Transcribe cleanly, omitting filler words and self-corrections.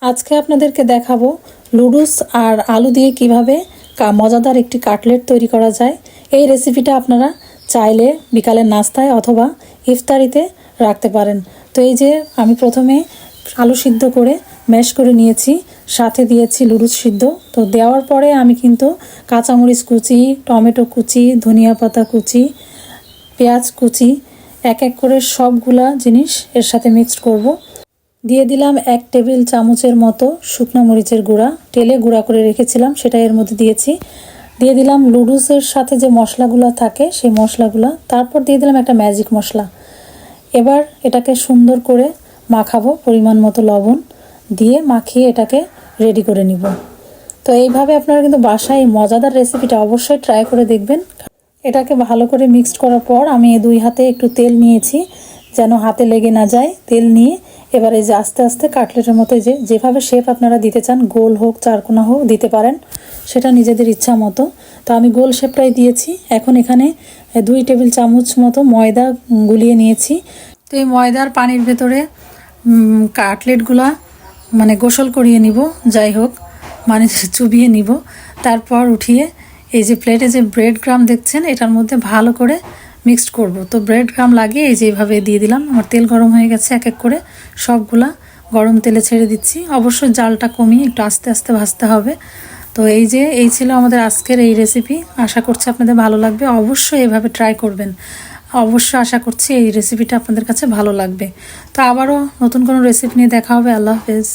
আজকে আপনাদেরকে দেখাবো লুডুস আর আলু দিয়ে কিভাবে মজাদার একটি কাটলেট তৈরি করা যায়। এই রেসিপিটা আপনারা চাইলে বিকালের নাস্তায় অথবা ইফতারিতে রাখতে পারেন। তো এই যে আমি প্রথমে আলু সিদ্ধ করে ম্যাশ করে নিয়েছি, সাথে দিয়েছি লুডুস সিদ্ধ। তো দেওয়ার পরে আমি কিন্তু কাঁচামরিচ কুচি, টমেটো কুচি, ধনিয়া পাতা কুচি, পেঁয়াজ কুচি এক এক করে সবগুলা জিনিস এর সাথে মিক্সড করব। দিয়ে দিলাম 1 টেবিল চামচের মতো শুকনো মরিচের গুঁড়া, তেলে গুঁড়া করে রেখেছিলাম সেটা এর মধ্যে দিয়েছি। দিয়ে দিলাম লুডুসের সাথে যে মশলাগুলো থাকে সেই মশলাগুলো, তারপর দিয়ে দিলাম একটা ম্যাজিক মশলা। এবার এটাকে সুন্দর করে মাখাবো, পরিমাণ মতো লবণ দিয়ে মাখিয়ে এটাকে রেডি করে নিব। তো এইভাবে আপনারা কিন্তু বাসায় এই মজাদার রেসিপিটা অবশ্যই ট্রাই করে দেখবেন। এটাকে ভালো করে মিক্সড করার পর আমি 2 হাতে একটু তেল নিয়েছি যেন হাতে লেগে না যায়। তেল নিয়ে এবারে যে আস্তে আস্তে কাটলেটের মতো যেভাবে শেপ আপনারা দিতে চান, গোল হোক চারকোনা হোক দিতে পারেন, সেটা নিজেদের ইচ্ছা মতো। তো আমি গোল শেপটাই দিয়েছি। এখন এখানে 2 টেবিল চামচ মতো ময়দা গুলিয়ে নিয়েছি। তো এই ময়দার পানির ভেতরে কাটলেটগুলা গোসল করিয়ে নিব, যাই হোক চুবিয়ে নিব। তারপর উঠিয়ে এই যে প্লেটে যে ব্রেড ক্রাম দেখছেন এটার মধ্যে ভালো করে মিক্সড করব। তো ব্রেড ক্রাম লাগিয়ে এই যেভাবে দিয়ে দিলাম। আমার তেল গরম হয়ে গেছে, এক এক করে সবগুলা গরম তেলে ছেড়ে দিচ্ছি। অবশ্যই জালটা কমিয়ে একটু আস্তে আস্তে ভাজতে হবে। তো এই ছিল আমাদের আজকের এই রেসিপি। আশা করছি আপনাদের ভালো লাগবে, অবশ্যই এভাবে ট্রাই করবেন। অবশ্যই আশা করছি এই রেসিপিটা আপনাদের কাছে ভালো লাগবে। তো আবারও নতুন কোনো রেসিপি নিয়ে দেখা হবে। আল্লাহ হাফেজ।